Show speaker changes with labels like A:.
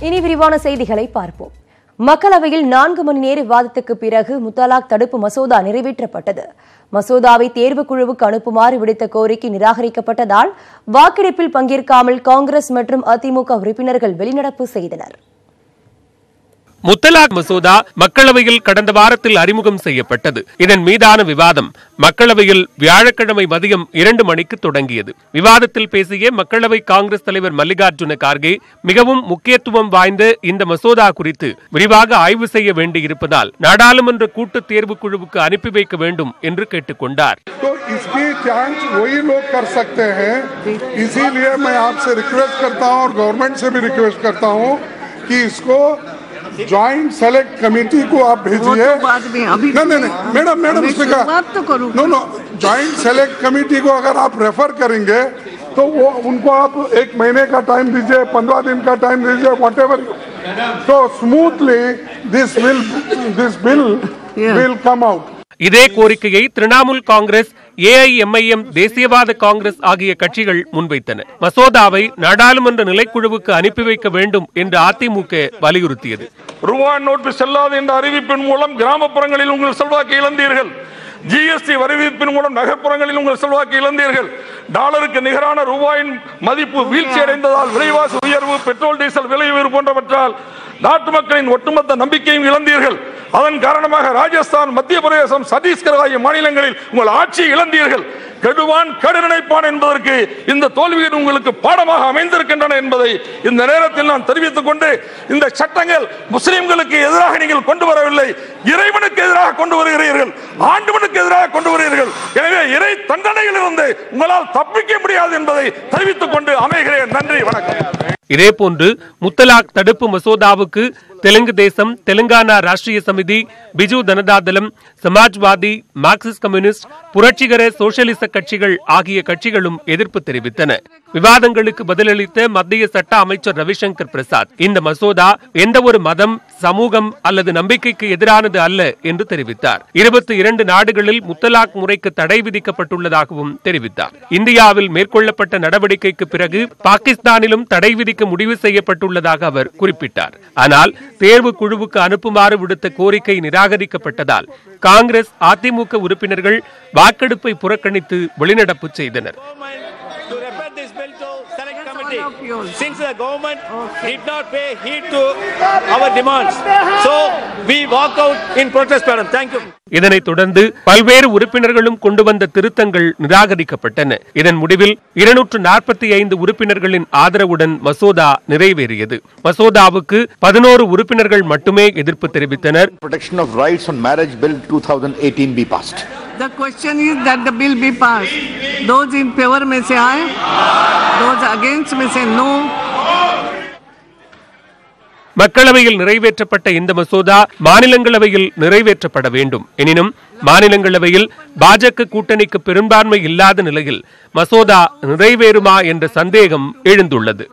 A: இனி விரிவான செய்திகளை பார்ப்போம். மக்களவையில் 4 மணி நேர விவாதத்துக்கு பிறகு முத்தலாக் தடுப்பு மசோதா நிறைவேற்றப்பட்டது. மசோதாவை தேர்வுக்குழுவுக்கு அனுப்புமாறு விடுத்த கோரிக்கை நிராகரிக்கப்பட்டதால் வாக்கெடுப்பில் பங்கேற்காமல் காங்கிரஸ் மற்றும் அதிமுக உறுப்பினர்கள் வெளிநடப்பு செய்தனர்.
B: முத்தலாக் மசோதா மக்களவையில் கடந்த வாரத்தில் அறிமுகம் செய்யப்பட்டது. இதன் மீதான விவாதம் மக்களவையில் வியாழக்கிழமை மதியம் 2 மணிக்கு தொடங்கியது. விவாதத்தில் பேசிய மக்களவை காங்கிரஸ் தலைவர் மல்லிகார்ஜுன கார்கே, மிகவும் முக்கியத்துவம் வாய்ந்த இந்த மசோதா குறித்து விரிவாக ஆய்வு செய்ய வேண்டியிருப்பதால் நாடாளுமன்ற கூட்டு தேர்வு குழுவுக்கு அனுப்பி வைக்க வேண்டும் என்று கேட்டுக் கொண்டார்.
C: ज्वाइंट सेलेक्ट कमेटी को आप भेजिए। Madam speaker, no joint select committee को अगर आप रेफर करेंगे तो वो उनको आप 1 महीने का टाइम दीजिए, 15 दिन का टाइम दीजिए, व्हाटएवर, तो smoothly this bill will come out.
B: இதே கோரிக்கையை திரிணாமுல் காங்கிரஸ், AIMIM, தேசியவாத காங்கிரஸ் ஆகிய கட்சிகள் முன்வைத்தன. மசோதாவை நாடாளுமன்ற நிலைக்குழுவுக்கு அனுப்பி வைக்க வேண்டும் என்று அதிமுக வலியுறுத்தியது.
D: ரூபாய் நோட்டு செல்லாது என்ற அறிவிப்பின் மூலம் கிராமப்புறங்களில் உங்கள் செல்வாக்கு இழந்தீர்கள். GST அறிவிப்பின் மூலம் நகர்ப்புறங்களில் உங்கள் செல்வாக்கு இழந்தீர்கள். டாலருக்கு நிகரான ரூபாயின் மதிப்பு வீழ்ச்சி அடைந்ததால் விலைவாசி உயர்வு, பெட்ரோல் டீசல் விலை உயர்வு போன்றவற்றால் நாட்டு மக்களின் ஒட்டுமொத்த நம்பிக்கையும் இழந்தீர்கள். அதன் காரணமாக ராஜஸ்தான், மத்திய பிரதேசம், சத்தீஸ்கர் ஆகிய மாநிலங்களில் உங்கள் ஆட்சி இழந்தீர்கள். கெடுவான் கெடு நினைப்பான் என்பதற்கு இந்த தோல்விகள் உங்களுக்கு பாடமாக அமைந்திருக்கின்றன என்பதை இந்த நேரத்தில் நான் தெரிவித்துக் கொண்டு, இந்த சட்டங்கள் முஸ்லிம்களுக்கு எதிராக நீங்கள் கொண்டு வரவில்லை, இறைவனுக்கு எதிராக கொண்டு வருகிறீர்கள், ஆண்டவனுக்கு எதிராக கொண்டு வருகிறீர்கள். எனவே இறை தண்டனையிலிருந்து உங்களால் தப்பிக்க முடியாது என்பதை தெரிவித்துக் கொண்டு அமைகிறேன். நன்றி, வணக்கம்.
B: இதேபோன்று முத்தலாக் தடுப்பு மசோதாவுக்கு தெலுங்கு தேசம், தெலுங்கானா ராஷ்டிரிய சமிதி, பிஜு ஜனதாதளம், சமாஜ்வாதி, மார்க்சிஸ்ட் கம்யூனிஸ்ட், புரட்சிகர சோசியலிச கட்சிகள் ஆகிய கட்சிகளும் எதிர்ப்பு தெரிவித்தன. விவாதங்களுக்கு பதிலளித்த மத்திய சட்ட அமைச்சர் ரவிசங்கர் பிரசாத், இந்த மசோதா எந்த ஒரு மதம், சமூகம் அல்லது நம்பிக்கைக்கு எதிரானது அல்ல என்று தெரிவித்தார். 22 நாடுகளில் முத்தலாக் முறைக்கு தடை விதிக்கப்பட்டுள்ளதாகவும் தெரிவித்தார். இந்தியாவில் மேற்கொள்ளப்பட்ட நடவடிக்கைக்கு பிறகு பாகிஸ்தானிலும் தடை விதிக்க முடிவு செய்யப்பட்டுள்ளதாக அவர் குறிப்பிட்டார். ஆனால் தேர்வு குழுவுக்கு அனுப்புமாறு விடுத்த கோரிக்கை நிராகரிக்கப்பட்டதால் காங்கிரஸ், அதிமுக உறுப்பினர்கள் வாக்கெடுப்பை புறக்கணித்து வெளிநடப்பு செய்தனர்.
E: Since the government did not pay heed to our demands, so we walk out in protest, madam. Thank you.
B: இதனைத் தொடர்ந்து பல்வேறு உறுப்பினர்களும் கொண்டு வந்த திருத்தங்கள் நிராகரிக்கப்பட்டன. இதன் முடிவில் 245 உறுப்பினர்களின் ஆதரவுடன் மசோதா நிறைவேறியது. மசோதாவுக்கு 11 உறுப்பினர்கள் மட்டுமே எதிர்ப்பு தெரிவித்தனர்.
F: Protection of rights on marriage bill 2018 be passed.
G: The question is that the bill be passed. Those in favor may say aye, those against may say no.
B: மக்களவையில் நிறைவேற்றப்பட்ட இந்த மசோதா மாநிலங்களவையில் நிறைவேற்றப்பட வேண்டும். எனினும் மாநிலங்களவையில் பாஜக கூட்டணிக்கு பெரும்பான்மை இல்லாத நிலையில் மசோதா நிறைவேறுமா என்ற சந்தேகம் எழுந்துள்ளது.